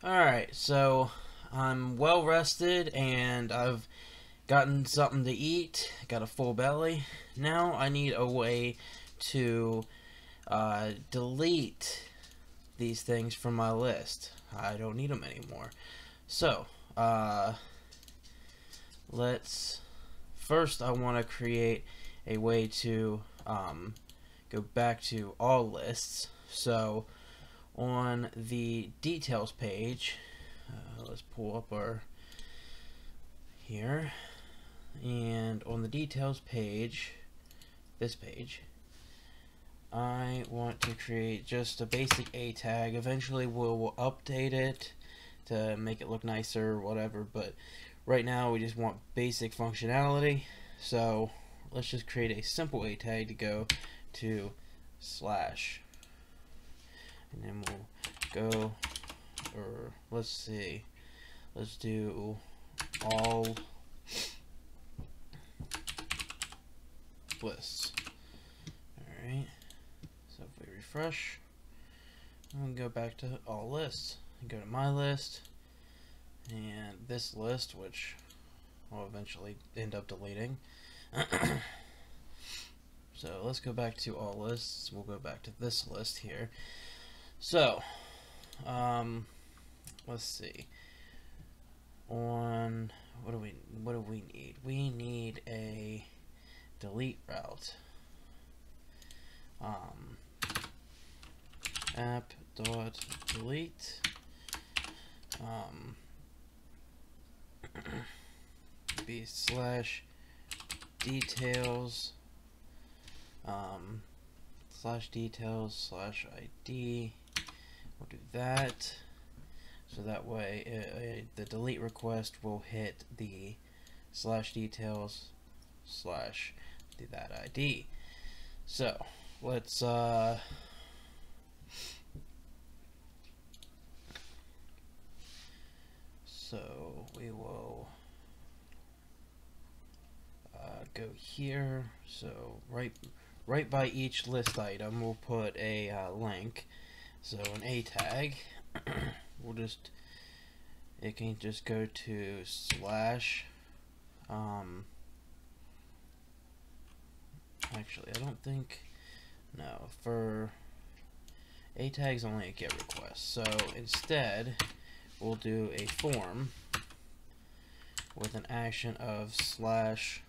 Alright, so I'm well rested and I've gotten something to eat, got a full belly. Now I need a way to delete these things from my list. I don't need them anymore. So, first I want to create a way to go back to all lists. So, on the details page, let's pull up our here, and on the details page, this page, I want to create just a basic A tag. Eventually we'll update it to make it look nicer or whatever, but right now we just want basic functionality. So let's just create a simple A tag to go to slash, and then we'll go, or let's see, let's do all lists. Alright, so if we refresh, we'll go back to all lists and go to my list, and this list, which I'll eventually end up deleting. So let's go back to all lists. We'll go back to this list here. So let's see, on what do we need? We need a delete route. App.delete be slash details slash ID. We'll do that, so that way the delete request will hit the slash details slash that ID. So let's so we will go here. So right by each list item we'll put a link. So an A tag, it can just go to slash, actually I don't think, no, for A tags only a GET request. So instead we'll do a form with an action of slash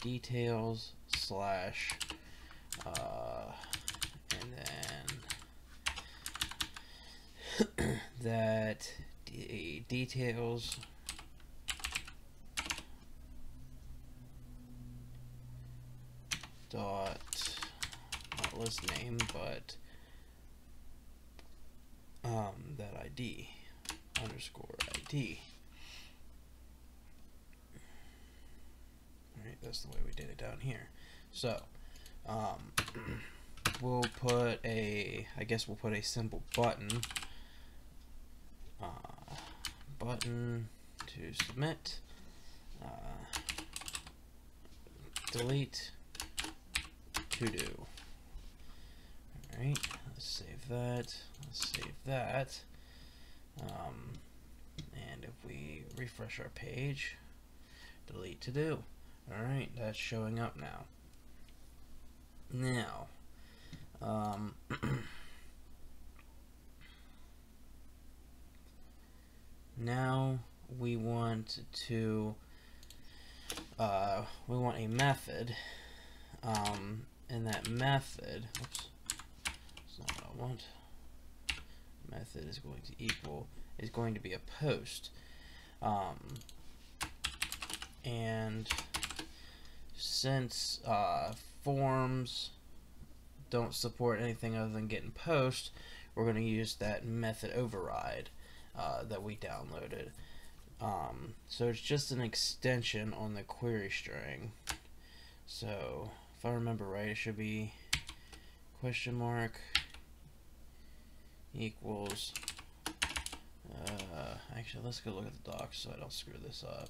details slash and then that details dot, not list name, but that ID underscore ID. Alright, that's the way we did it down here. So we'll put a, I guess we'll put a simple button, button to submit, delete ToDo. Alright, let's save that. Let's save that. And if we refresh our page, delete ToDo. Alright, that's showing up now. Now, now we want to, we want a method, and that method, oops, that's not what I want. Method is going to equal, is going to be a post, and since forms don't support anything other than getting post, we're going to use that method override that we downloaded. So it's just an extension on the query string. So if I remember right, it should be question mark equals, actually let's go look at the docs so I don't screw this up.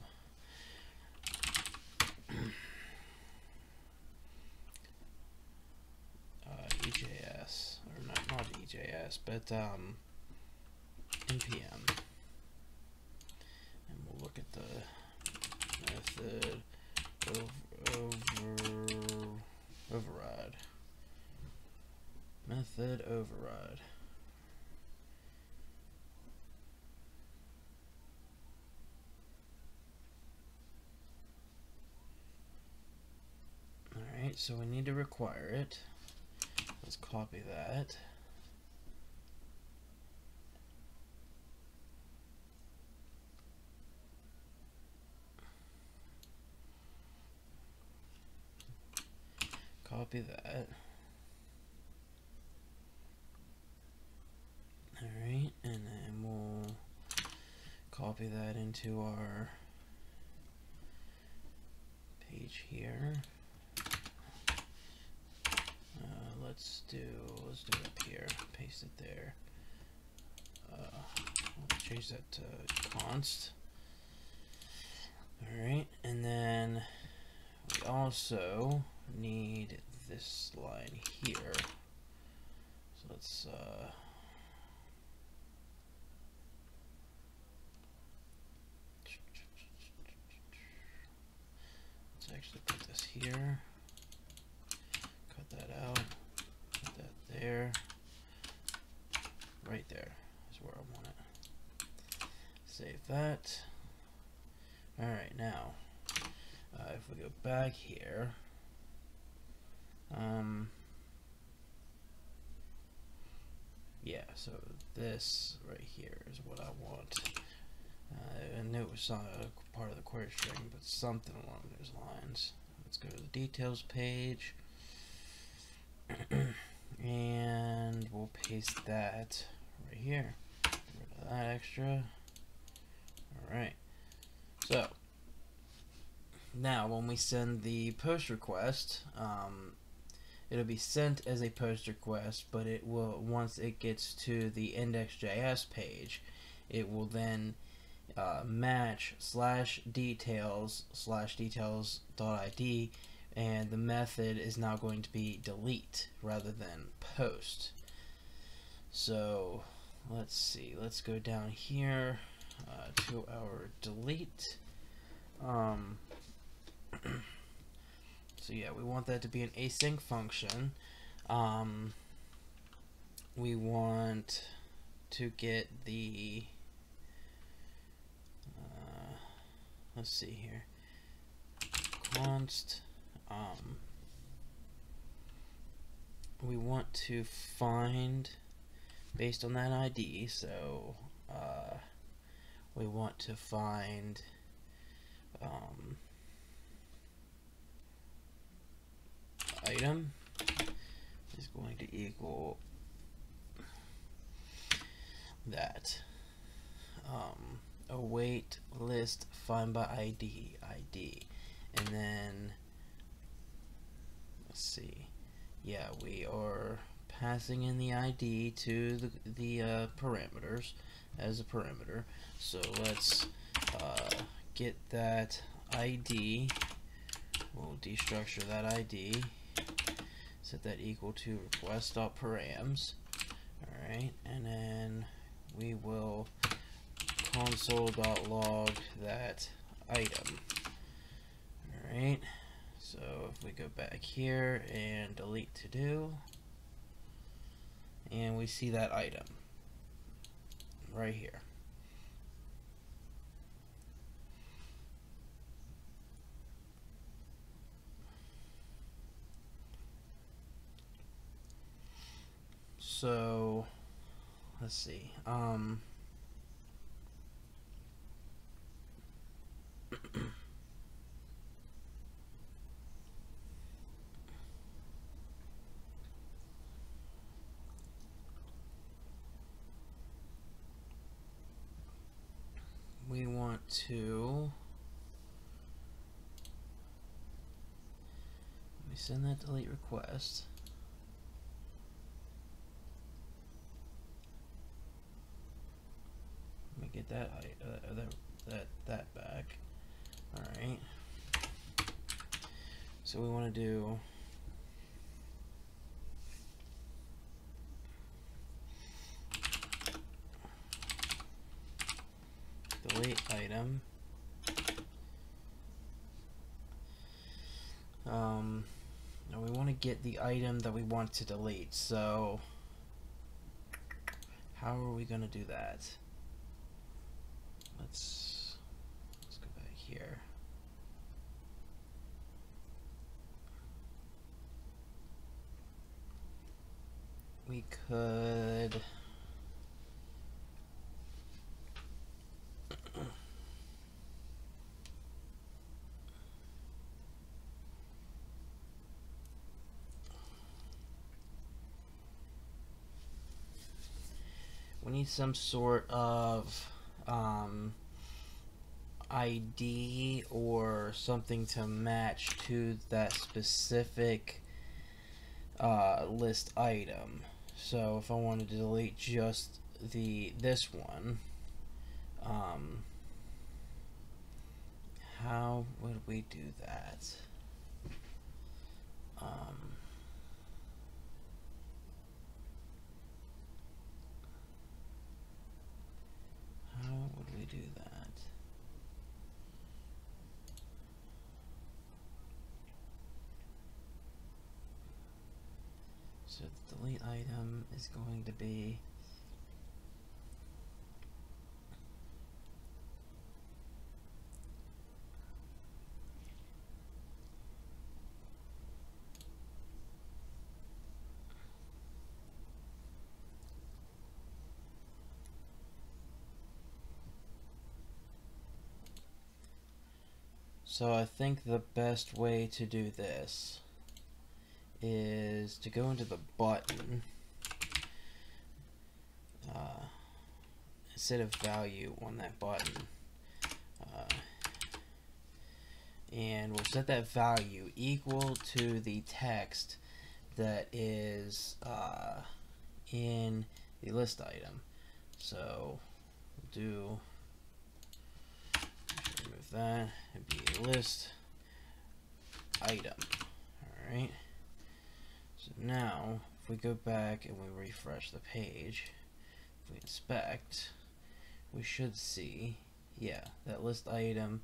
EJS, or not EJS, but npm, and we'll look at the method override. Method override. Alright, so we need to require it. Let's copy that. Copy that. Alright, and then we'll copy that into our page here. Let's do it up here. Paste it there. We'll change that to const. Alright, and then we also need this line here. So let's actually put this here. Cut that out. Put that there. Right there is where I want it. Save that. Alright, now if we go back here, yeah, so this right here is what I want. I knew it was part of the query string, but something along those lines. Let's go to the details page, and we'll paste that right here. Get rid of that extra. Alright, so now when we send the post request, it'll be sent as a post request, but it will, once it gets to the index.js page, it will then match /details/details.id, and the method is now going to be delete rather than post. So let's see, let's go down here to our delete. So yeah, we want that to be an async function. We want to get the let's see here, const, we want to find based on that ID, so we want to find item is going to equal that await list find by ID, and then let's see, yeah, we are passing in the ID to the parameters as a parameter. So let's get that ID. We'll destructure that ID, set that equal to request.params. Alright, and then we will console.log that item. Alright, so if we go back here and delete ToDo, and we see that item right here. So let's see. We want to send that delete request. Let me get that back. All right. So we want to do delete item. Now we want to get the item that we want to delete, so how are we going to do that? Let's go back here. We could we need some sort of ID or something to match to that specific list item. So if I wanted to delete just this one, how would we do that? How would we do that? So the delete item is going to be So I think the best way to do this is to go into the button instead of value on that button, and we'll set that value equal to the text that is in the list item. So we'll do, remove that, it'd be list item. Alright, so now if we go back and we refresh the page, if we inspect, we should see, yeah, that list item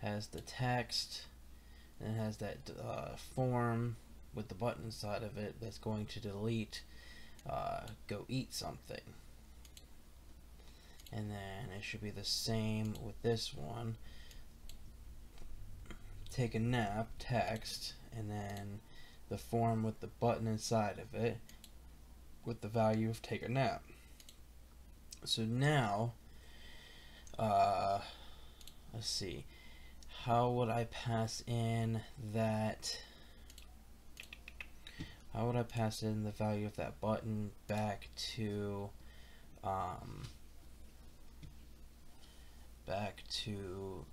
has the text and it has that form with the button inside of it that's going to delete go eat something. And then it should be the same with this one, take a nap text, and then the form with the button inside of it with the value of take a nap. So now let's see, how would I pass in that, how would I pass in the value of that button back to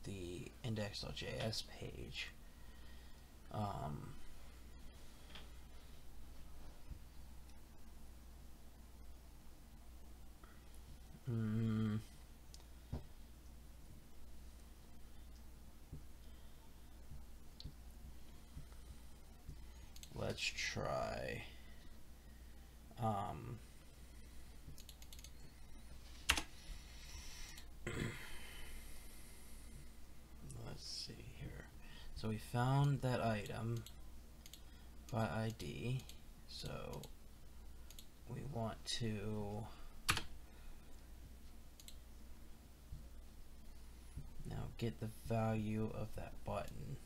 the index.js page? Let's try let's see here. So we found that item by ID, so we want to now get the value of that button.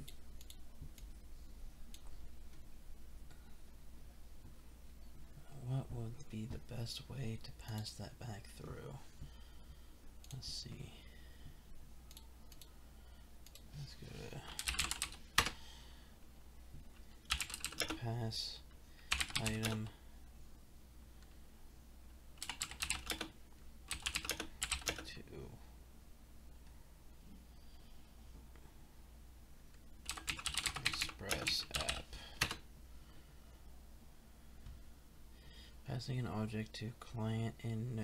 What would be the best way to pass that back through? Let's see. Let's go to pass item to Express app. Passing an object to client in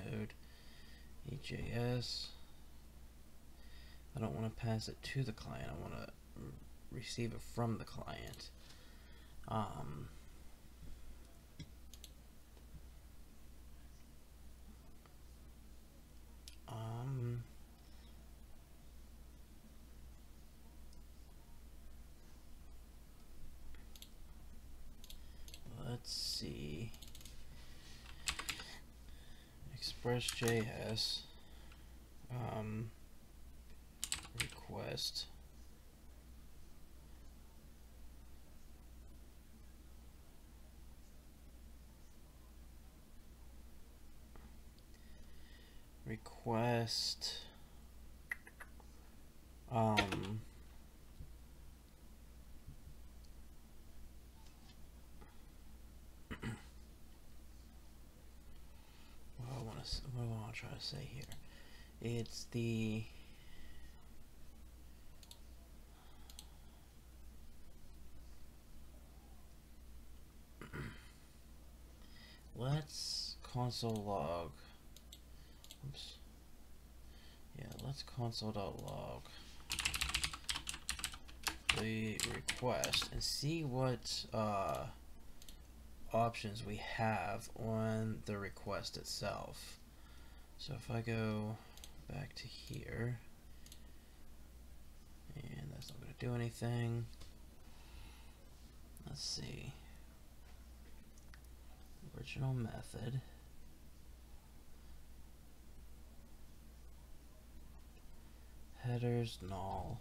Node.JS. I don't want to pass it to the client, I want to receive it from the client. Express.JS request what do I want to try to say here? It's the let's console log. Oops. Yeah, let's console.log the request and see what options we have on the request itself. So if I go back to here, and that's not going to do anything. Let's see. Original method. Headers null.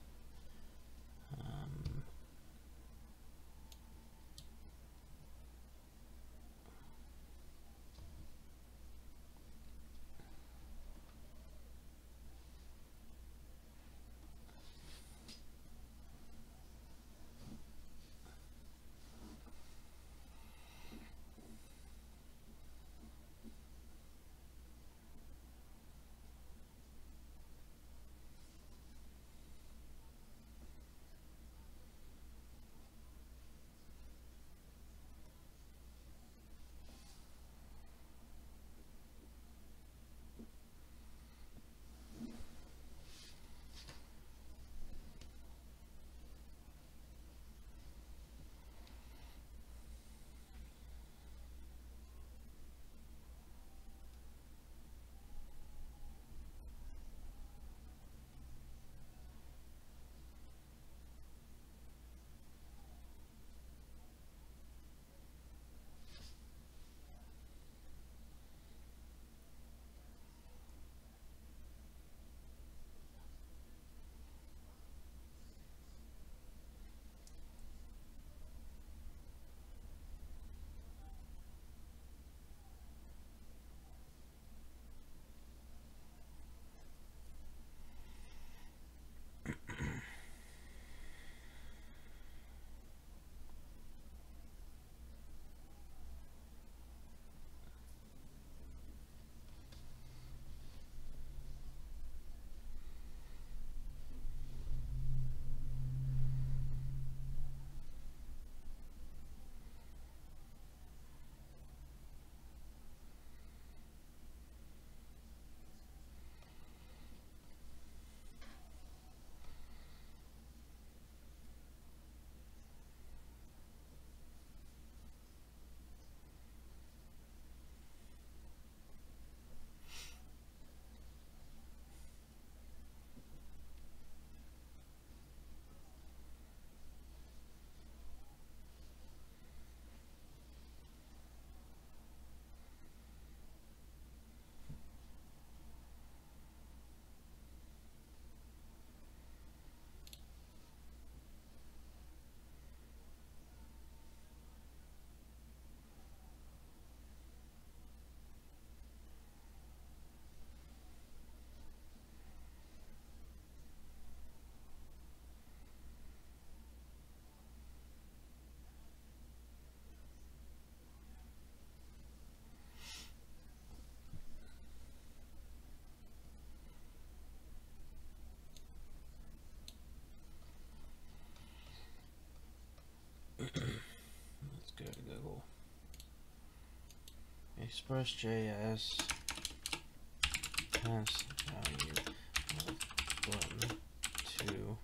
Let's go to Google. Express.js pass value of button to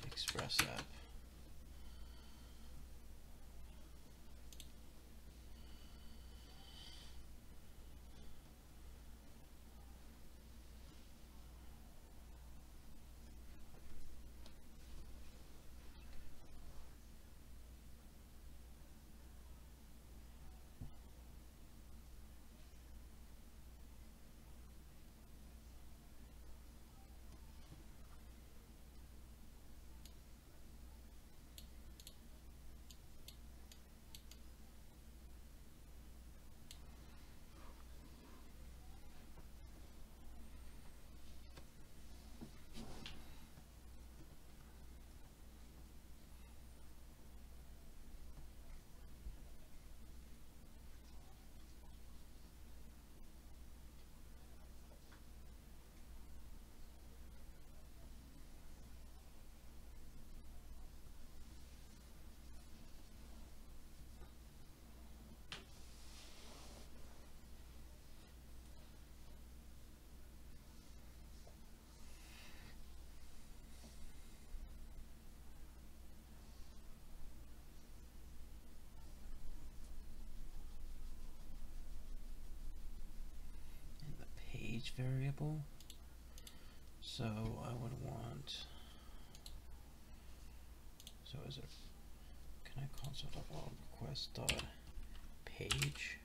Express app. each variable. So I would want, so is it, can I console.log request.page?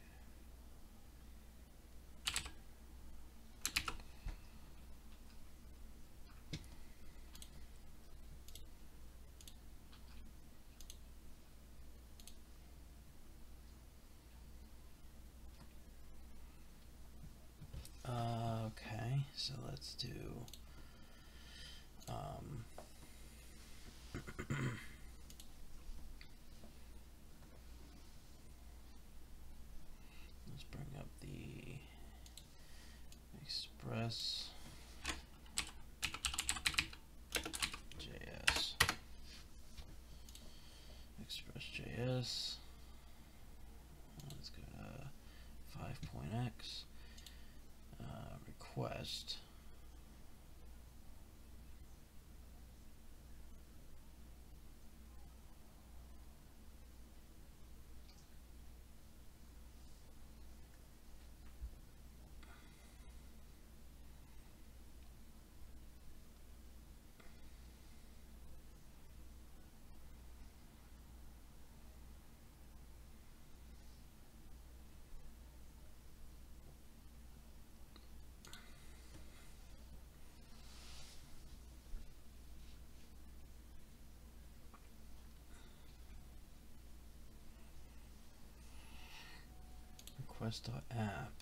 Okay, so let's do let's bring up the Express.JS. Express.JS. Let's go to 5.x. Request. Request.app.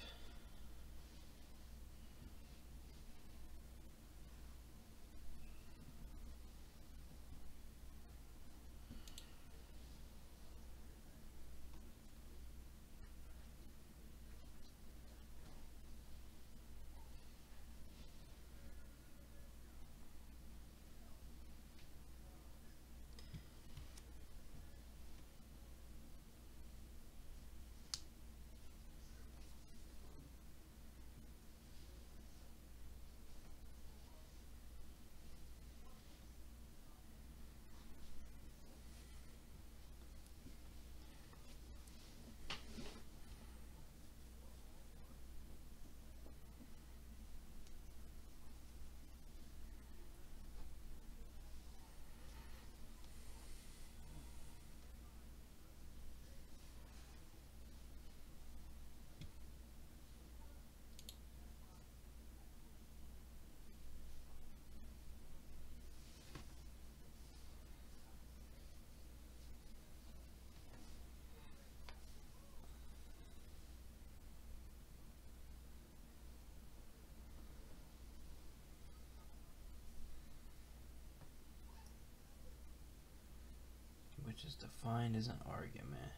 Which is defined as an argument.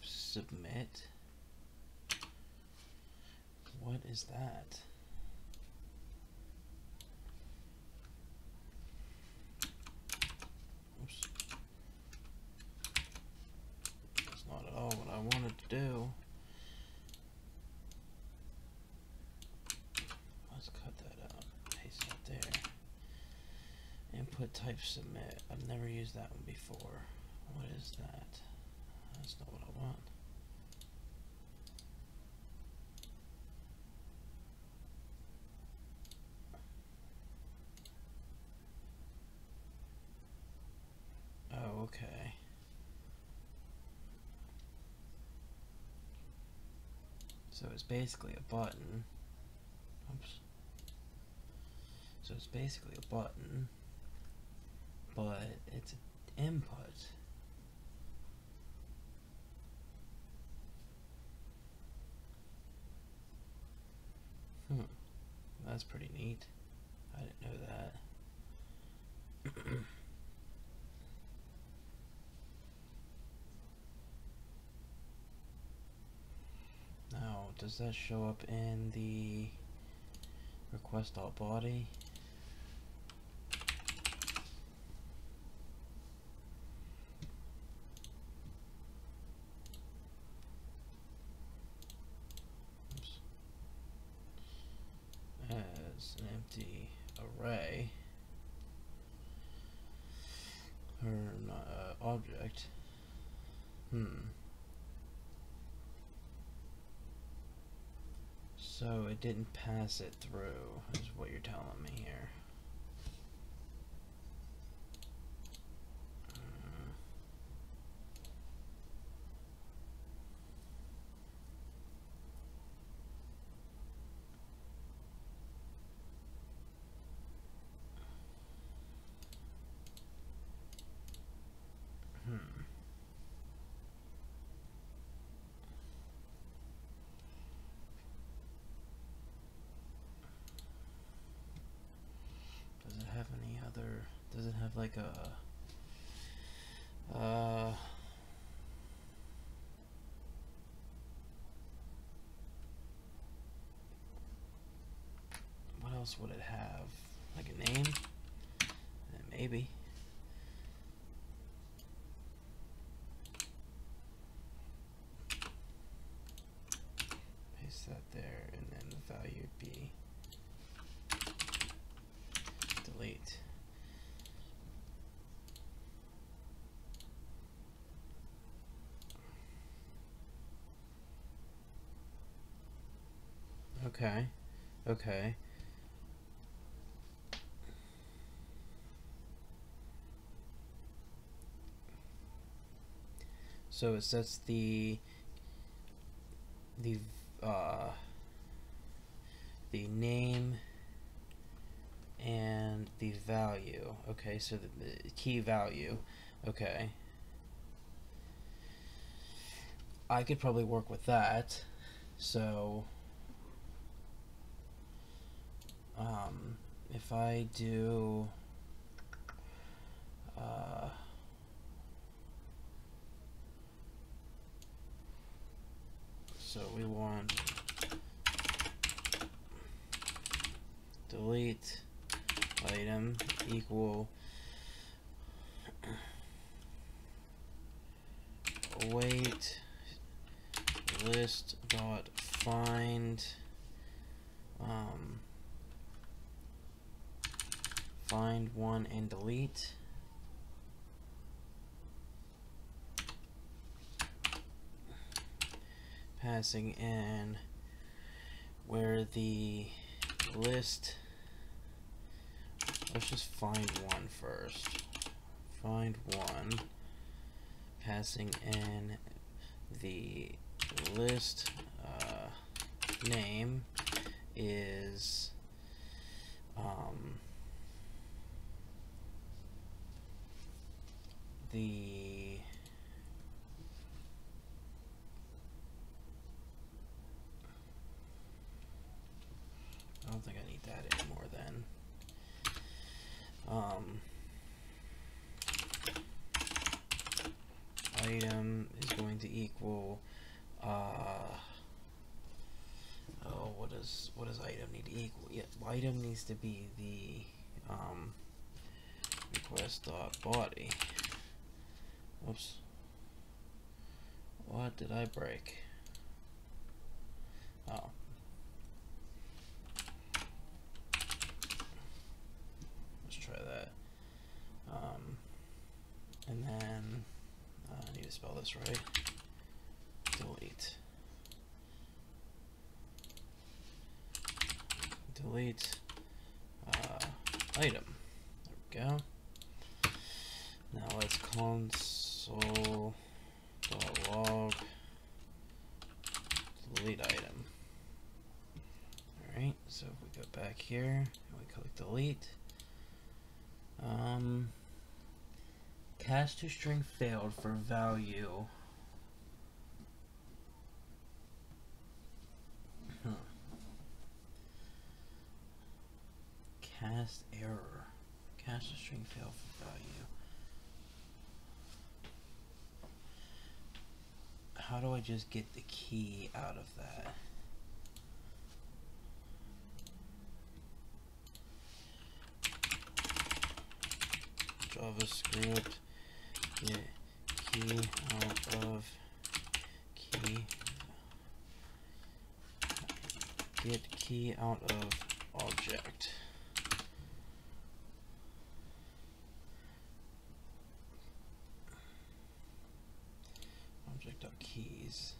submit. What is that? Oops. That's not at all what I wanted to do. Let's cut that out, paste that there. Input type submit. I've never used that one before. What is that? That's not what I want. Oh, okay. So it's basically a button. Oops. So it's basically a button, but it's an input. That's pretty neat. I didn't know that. Now, does that show up in the request.body? Oops. As an empty array or not, object. So it didn't pass it through, is what you're telling me here. Does it have like a what else would it have? Like a name? Maybe. Paste that there, and then the value would be delete. Okay, okay. So it sets the name and the value. Okay, so the key value. Okay. I could probably work with that. So if I do so we want delete item equal await list dot find find one and delete. Passing in where the list, let's just find one first. Find one, passing in the list name is I don't think I need that anymore then. Item is going to to equal oh, what does item need to equal? Yeah, item needs to be the request.body. Whoops. What did I break? Oh. Let's try that. And then I need to spell this right. Delete. Delete item. There we go. Now let's console.log delete item. Alright, so if we go back here and we click delete, cast to string failed for value. Cast error. Cast to string failed for value. How do I just get the key out of that? JavaScript get key out of key. Get key out of object. Object.keys.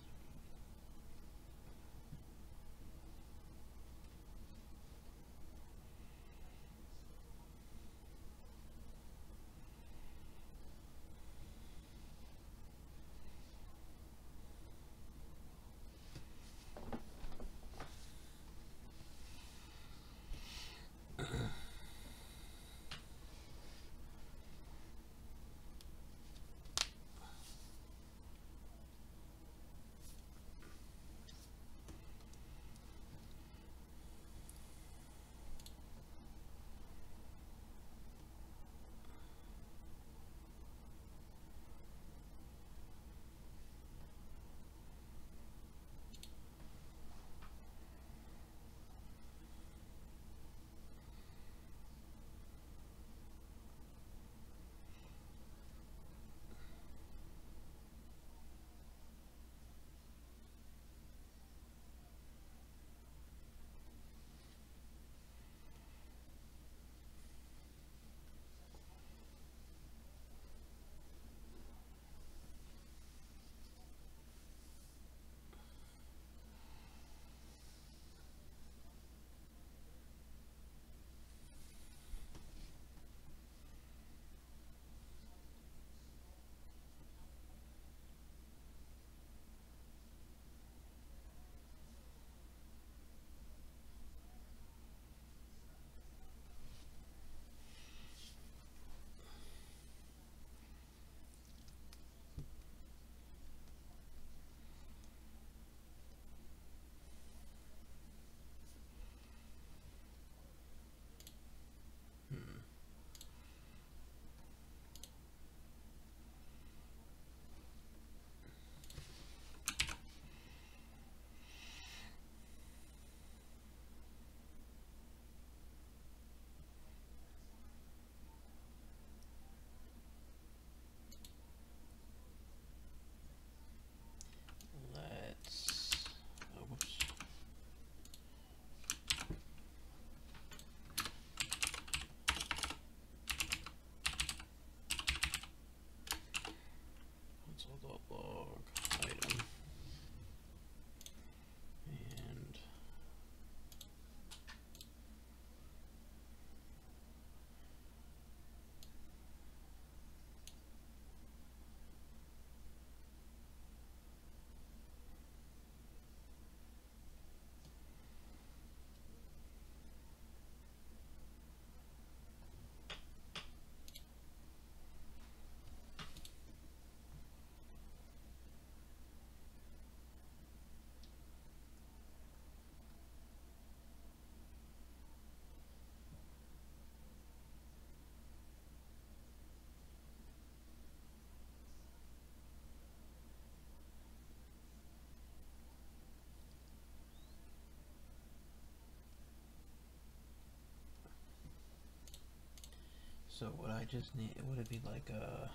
So what I just need, would it be like a,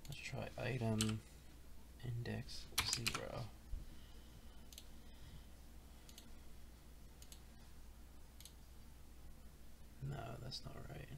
let's try item index 0. No, that's not right.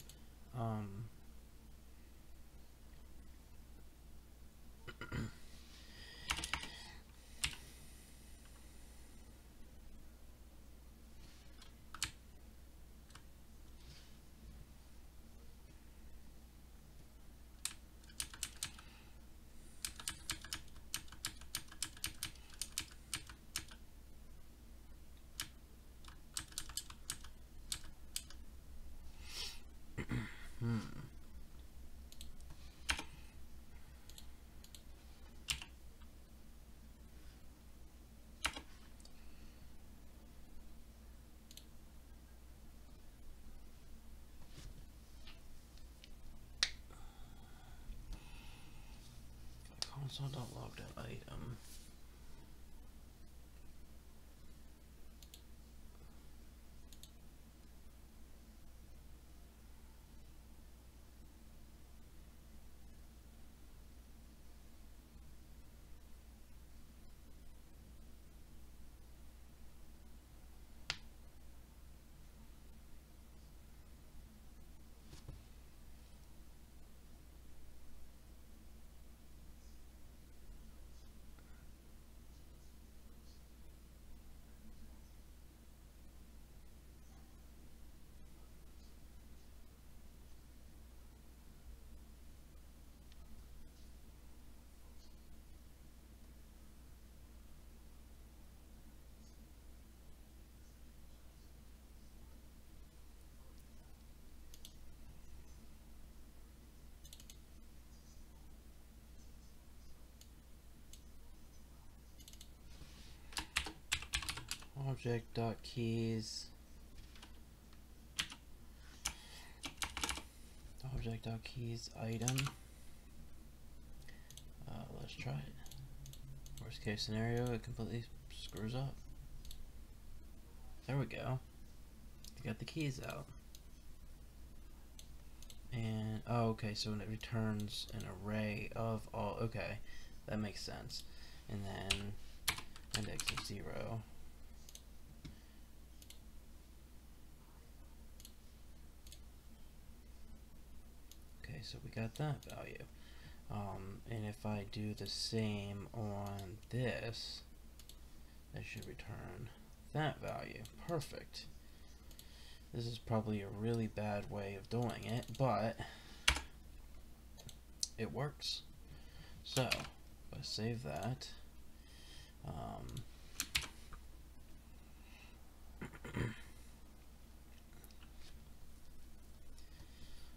Console.log.item. Object.keys. Object.keys item. Let's try it. Worst case scenario, it completely screws up. There we go. We got the keys out. And, oh, okay, so when it returns an array of all, okay, that makes sense. And then index of 0. Okay, so we got that value. And if I do the same on this, that should return that value. Perfect. This is probably a really bad way of doing it, but it works. So, if I save that,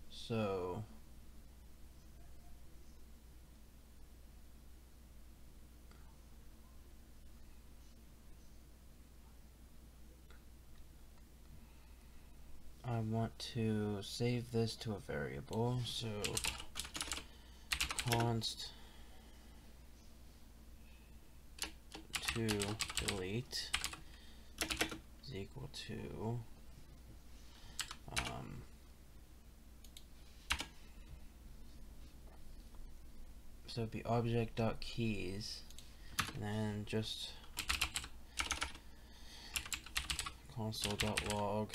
so I want to save this to a variable, so const to delete is equal to so it'd be object.keys and then just console.log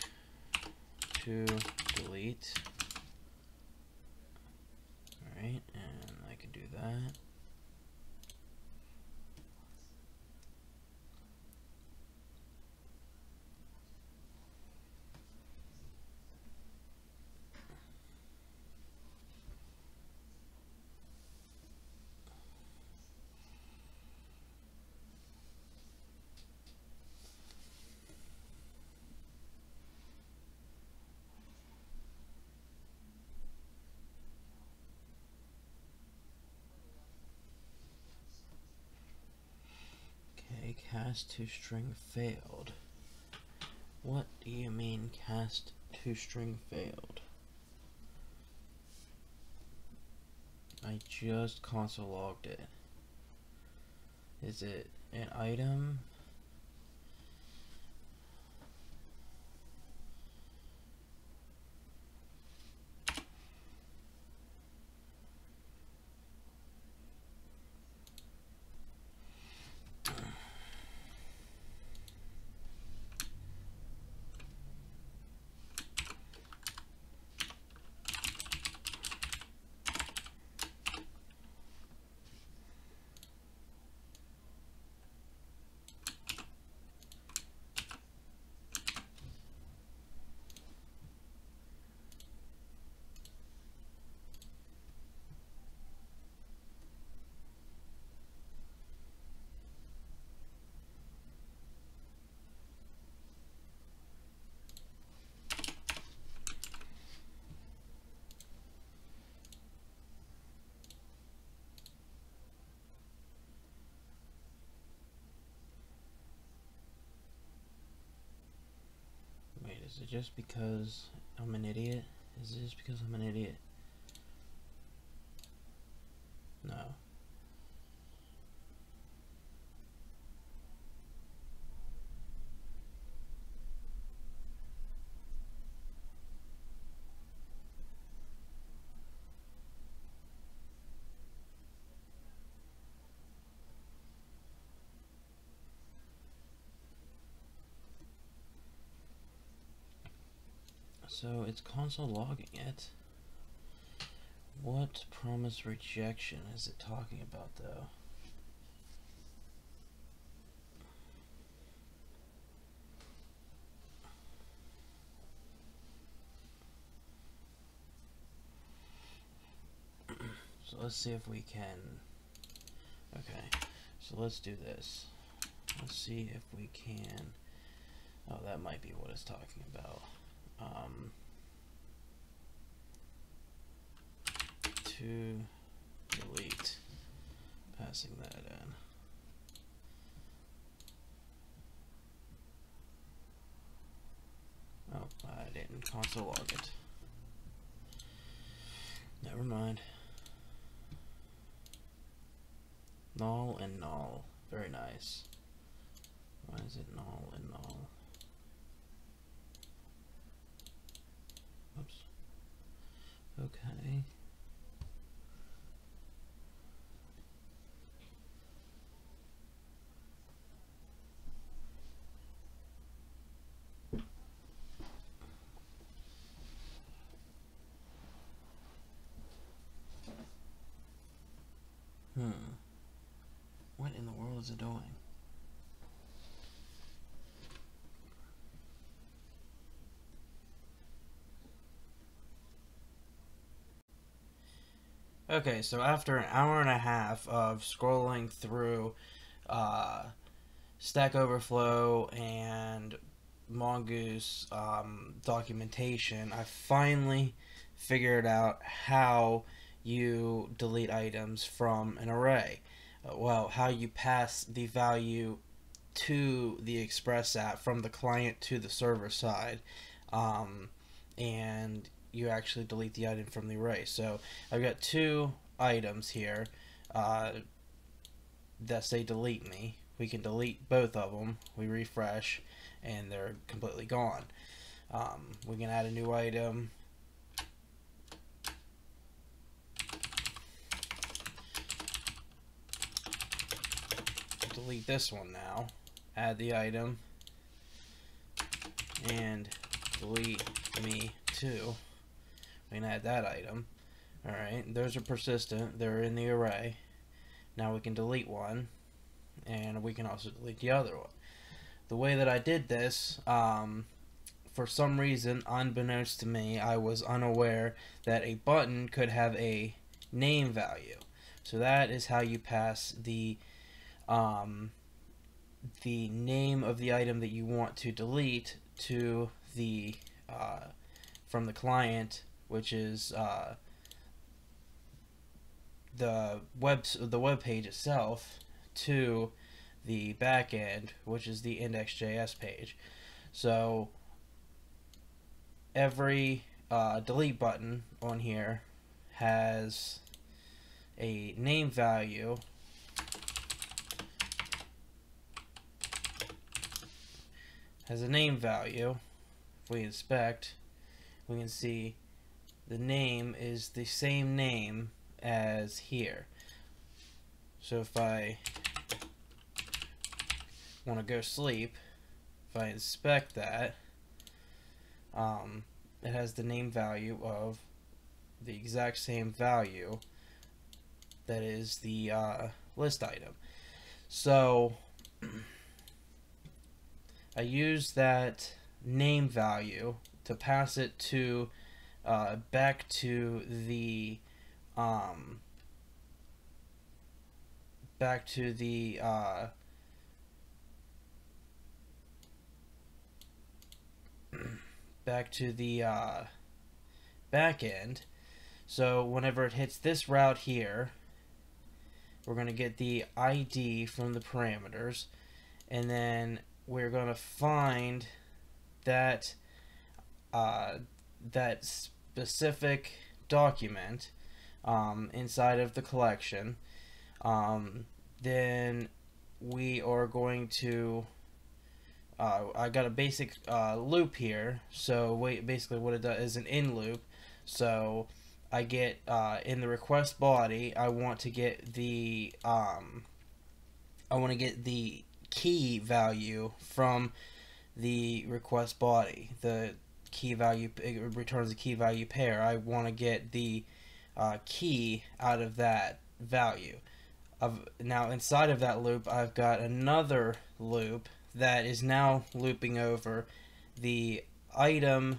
to delete. Alright, and I can do that. Cast to string failed. What do you mean cast to string failed? I just console logged it. Is it an item? Is it just because I'm an idiot? Is it just because I'm an idiot? No. So it's console logging it. What promise rejection is it talking about though? So let's see if we can. Okay, so let's do this. Let's see if we can. Oh, that might be what it's talking about. To delete, passing that in. Oh, I didn't console log it. Never mind. Null and null. Very nice. Why is it null and null? Oops. Okay. What in the world is it doing? Okay, so after an hour and a half of scrolling through Stack Overflow and Mongoose documentation, I finally figured out how you delete items from an array. Well, how you pass the value to the Express app from the client to the server side, and you actually delete the item from the array. So I've got two items here that say delete me. We can delete both of them. We refresh and they're completely gone. We can add a new item. Delete this one now. Add the item and delete me too. We can add that item. Alright, those are persistent. They're in the array. Now we can delete one, and we can also delete the other one. The way that I did this, for some reason, unbeknownst to me, I was unaware that a button could have a name value. So that is how you pass the name of the item that you want to delete to the from the client, which is the web page itself, to the back end, which is the Index.js page. So every delete button on here has a name value If we inspect, we can see the name is the same name as here. So if I want to go sleep, if I inspect that, it has the name value of the exact same value that is the list item. So I use that name value to pass it to back to the back to the back end. So whenever it hits this route here, we're going to get the ID from the parameters, and then we're going to find that that specific document inside of the collection, then we are going to I got a basic loop here. So basically what it does is an in loop. So I get in the request body, I want to get the key value from the request body. The key value, it returns a key value pair. I want to get the key out of that value. Now inside of that loop, I've got another loop that is now looping over the item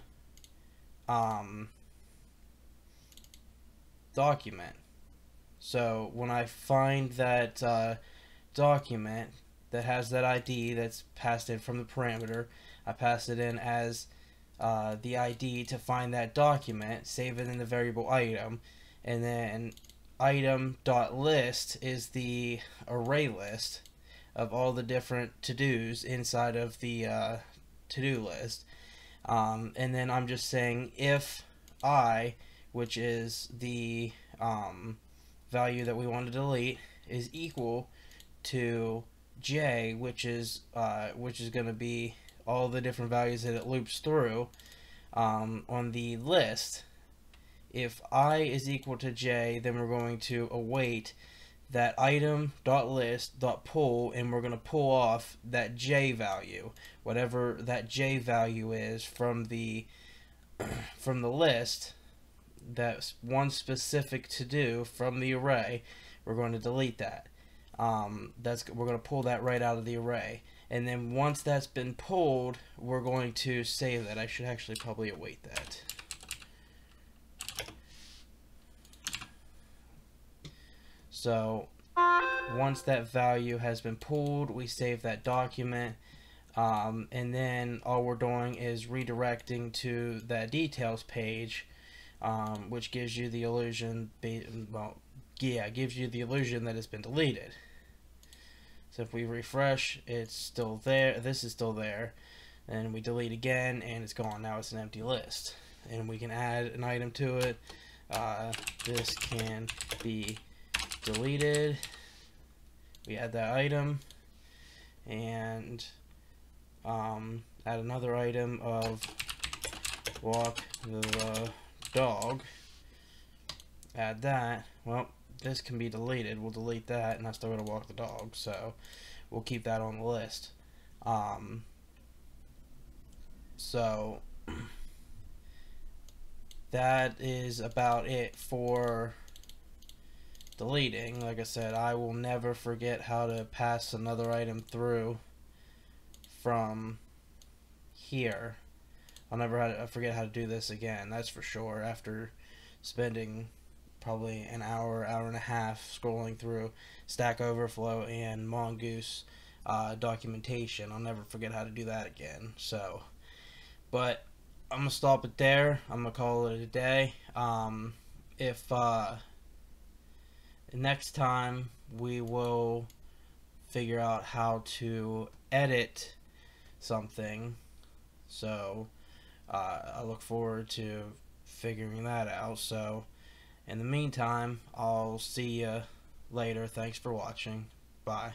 document. So when I find that document that has that ID that's passed in from the parameter, I pass it in as the ID to find that document, save it in the variable item, and then item.list is the array list of all the different to-dos inside of the to-do list. And then I'm just saying if I, which is the value that we want to delete, is equal to j, which is going to be all the different values that it loops through on the list. If I is equal to j, then we're going to await that item.list.pull, and we're going to pull off that j value, whatever that j value is from the list. That's one specific to do from the array. We're going to delete that. We're going to pull that right out of the array, and then once that's been pulled, we're going to save that. I should actually probably await that. So once that value has been pulled, we save that document, and then all we're doing is redirecting to that details page, which gives you the illusion, gives you the illusion that it's been deleted. So if we refresh, it's still there. This is still there, and we delete again, and it's gone. Now it's an empty list, and we can add an item to it. This can be deleted. We add that item, and add another item of walk the dog. Add that. Well, this can be deleted. We'll delete that, and I still gotta walk the dog, so we'll keep that on the list. So that is about it for deleting. Like I said, I will never forget how to pass another item through from here. I'll never forget how to do this again, that's for sure, after spending probably an hour, hour and a half scrolling through Stack Overflow and Mongoose documentation. I'll never forget how to do that again. So, but I'm gonna stop it there. I'm gonna call it a day. If next time we will figure out how to edit something, so I look forward to figuring that out. So in the meantime, I'll see you later. Thanks for watching. Bye.